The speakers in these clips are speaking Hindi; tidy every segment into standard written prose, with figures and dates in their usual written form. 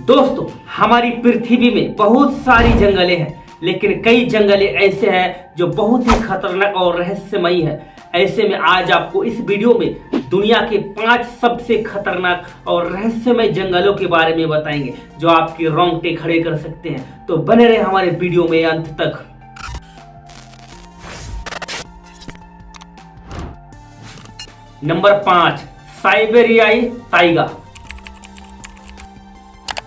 दोस्तों, हमारी पृथ्वी में बहुत सारी जंगलें हैं, लेकिन कई जंगलें ऐसे हैं जो बहुत ही खतरनाक और रहस्यमयी है। ऐसे में आज आपको इस वीडियो में दुनिया के 5 सबसे खतरनाक और रहस्यमय जंगलों के बारे में बताएंगे जो आपके रोंगटे खड़े कर सकते हैं। तो बने रहे हमारे वीडियो में अंत तक। नंबर 5, साइबेरियाई टाइगा।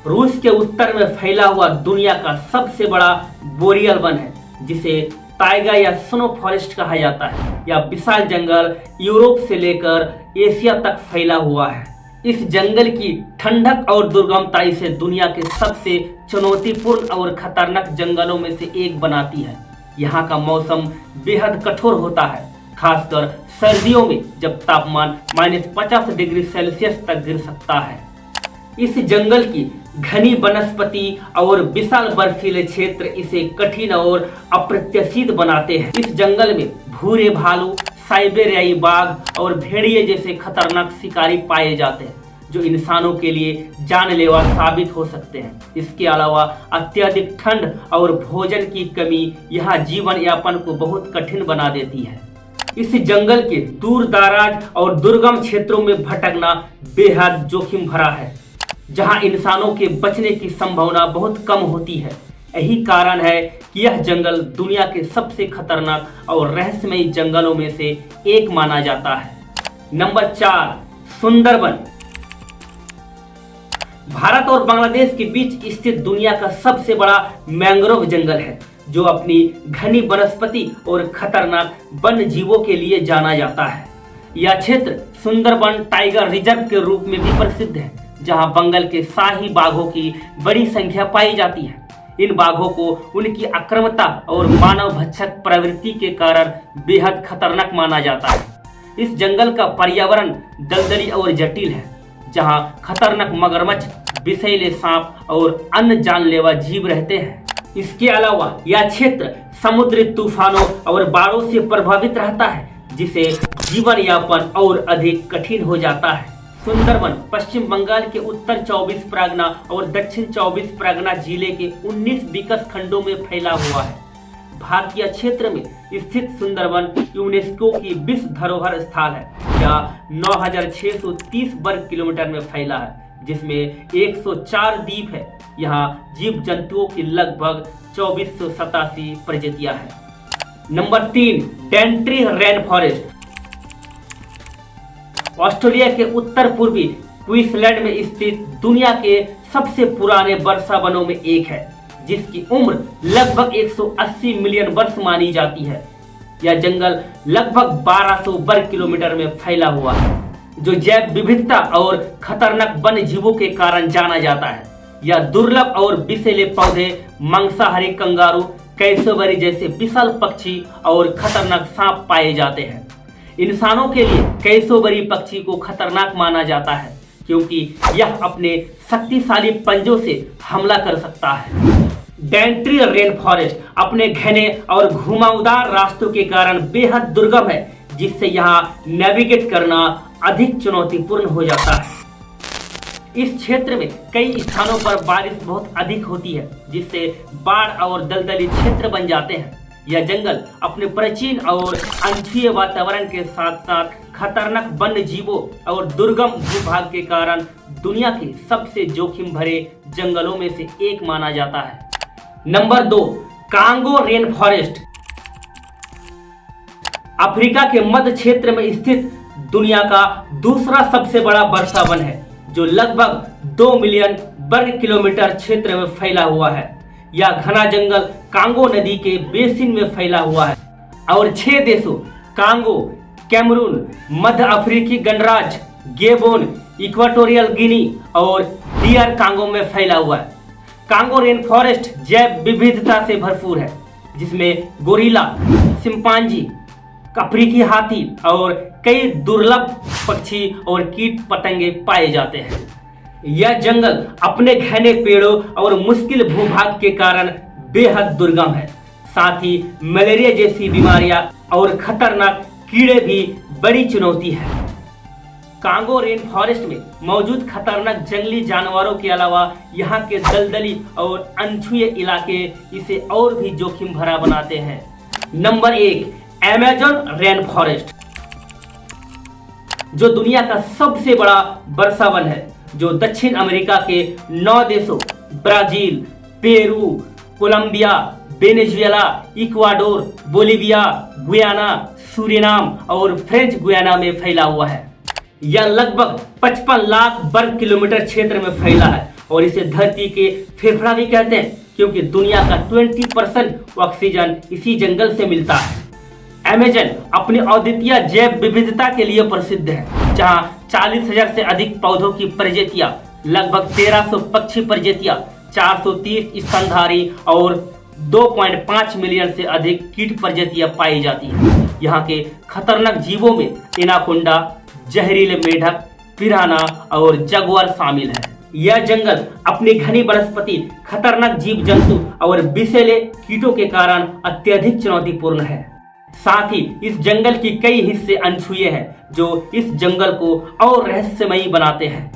रूस के उत्तर में फैला हुआ दुनिया का सबसे बड़ा बोरियल वन है, जिसे टाइगा या स्नो फॉरेस्ट कहा जाता है। यह विशाल जंगल यूरोप से लेकर एशिया तक फैला हुआ है। इस जंगल की ठंडक और दुर्गमता इसे दुनिया के सबसे चुनौतीपूर्ण और खतरनाक जंगलों में से एक बनाती है। यहाँ का मौसम बेहद कठोर होता है, खासकर सर्दियों में जब तापमान -50 डिग्री सेल्सियस तक गिर सकता है। इस जंगल की घनी वनस्पति और विशाल बर्फीले क्षेत्र इसे कठिन और अप्रत्याशित बनाते हैं। इस जंगल में भूरे भालू, साइबेरियाई बाघ और भेड़िए जैसे खतरनाक शिकारी पाए जाते हैं, जो इंसानों के लिए जानलेवा साबित हो सकते हैं। इसके अलावा अत्यधिक ठंड और भोजन की कमी यहाँ जीवन यापन को बहुत कठिन बना देती है। इस जंगल के दूर दराज और दुर्गम क्षेत्रों में भटकना बेहद जोखिम भरा है, जहां इंसानों के बचने की संभावना बहुत कम होती है। यही कारण है कि यह जंगल दुनिया के सबसे खतरनाक और रहस्यमयी जंगलों में से एक माना जाता है। नंबर 4, सुंदरबन। भारत और बांग्लादेश के बीच स्थित दुनिया का सबसे बड़ा मैंग्रोव जंगल है, जो अपनी घनी वनस्पति और खतरनाक वन्य जीवों के लिए जाना जाता है। यह क्षेत्र सुंदरबन टाइगर रिजर्व के रूप में भी प्रसिद्ध है, जहां बंगाल के शाही बाघों की बड़ी संख्या पाई जाती है। इन बाघों को उनकी आक्रामकता और मानव भक्षक प्रवृत्ति के कारण बेहद खतरनाक माना जाता है। इस जंगल का पर्यावरण दलदली और जटिल है, जहां खतरनाक मगरमच्छ, विषैले सांप और अन्य जानलेवा जीव रहते हैं। इसके अलावा यह क्षेत्र समुद्री तूफानों और बाढ़ों से प्रभावित रहता है, जिसे जीवन यापन और अधिक कठिन हो जाता है। सुंदरबन पश्चिम बंगाल के उत्तर 24 परगना और दक्षिण 24 परगना जिले के 19 विकास खंडों में फैला हुआ है। भारतीय क्षेत्र में स्थित सुंदरबन यूनेस्को की विश्व धरोहर स्थल है। यह 9630 वर्ग किलोमीटर में फैला है, जिसमें 104 द्वीप है। यहाँ जीव जंतुओं की लगभग 2487 प्रजातियां हैं। Number 3, Dentry rain forest. Australia के उत्तर पूर्वी क्वींसलैंड में स्थित दुनिया के सबसे पुराने वर्षा वनों में एक है, जिसकी उम्र लगभग 180 मिलियन वर्ष मानी जाती है। यह जंगल लगभग 1200 वर्ग किलोमीटर में फैला हुआ है, जो जैव विविधता और खतरनाक वन्य जीवों के कारण जाना जाता है। यह दुर्लभ और विषैले पौधे, मांसाहारी कंगारू, कैसोबरी जैसे विशाल पक्षी और खतरनाक सांप पाए जाते हैं। इंसानों के लिए कैसोबरी पक्षी को खतरनाक माना जाता है, क्योंकि यह अपने शक्तिशाली पंजों से हमला कर सकता है। डेंट्री रेन फॉरेस्ट अपने घने और घुमावदार रास्तों के कारण बेहद दुर्गम है, जिससे यहाँ नेविगेट करना अधिक चुनौतीपूर्ण हो जाता है। इस क्षेत्र में कई स्थानों पर बारिश बहुत अधिक होती है, जिससे बाढ़ और दलदली क्षेत्र बन जाते हैं। यह जंगल अपने प्राचीन और अनछुए वातावरण के साथ साथ खतरनाक वन्य जीवों और दुर्गम भूभाग के कारण दुनिया के सबसे जोखिम भरे जंगलों में से एक माना जाता है। Number 2, Congo rain forest. Africa के मध्य क्षेत्र में स्थित दुनिया का दूसरा सबसे बड़ा वर्षा वन है, जो लगभग 2 मिलियन वर्ग किलोमीटर क्षेत्र में फैला हुआ है। यह घना जंगल कांगो नदी के बेसिन में फैला हुआ है और 6 देशों कांगो, कैमरून, मध्य अफ्रीकी गणराज्य, गेबोन, इक्वाटोरियल गिनी और डीआर कांगो में फैला हुआ है। कांगो रेन फॉरेस्ट जैव विविधता से भरपूर है, जिसमें गोरिल्ला, चिंपांजी, अफ्रीकी हाथी और कई दुर्लभ पक्षी और कीट पतंगे पाए जाते हैं। यह जंगल अपने घने पेड़ों और मुश्किल भूभाग के कारण बेहद दुर्गम है। साथ ही मलेरिया जैसी बीमारियां और खतरनाक कीड़े भी बड़ी चुनौती है। कांगो रेन फॉरेस्ट में मौजूद खतरनाक जंगली जानवरों के अलावा यहाँ के दलदली और अनछुए इलाके इसे और भी जोखिम भरा बनाते हैं। नंबर 1, अमेज़न रेन फॉरेस्ट, जो दुनिया का सबसे बड़ा वर्षा वन है, जो दक्षिण अमेरिका के 9 देशों Brazil, Peru, Colombia, Venezuela, Ecuador, Bolivia, Guyana, Suriname और फ्रेंच गुयाना में फैला हुआ है। यह लगभग 55 लाख वर्ग किलोमीटर क्षेत्र में फैला है और इसे धरती के फेफड़ा भी कहते हैं, क्योंकि दुनिया का 20% ऑक्सीजन इसी जंगल से मिलता है। अमेज़न अपनी अद्वितीय जैव विविधता के लिए प्रसिद्ध है, जहां 40,000 से अधिक पौधों की प्रजातियां, लगभग 1300 पक्षी प्रजातियां, 430 स्तनधारी और 2.5 मिलियन से अधिक कीट प्रजातियां पाई जाती हैं। यहाँ के खतरनाक जीवों में एनाकोंडा, जहरीले मेढक, पिराना और जगुआर शामिल है। यह जंगल अपनी घनी वनस्पति, खतरनाक जीव जंतु और विषैले कीटों के कारण अत्यधिक चुनौतीपूर्ण है। साथ ही इस जंगल की कई हिस्से अनछुए हैं, जो इस जंगल को और रहस्यमयी बनाते हैं।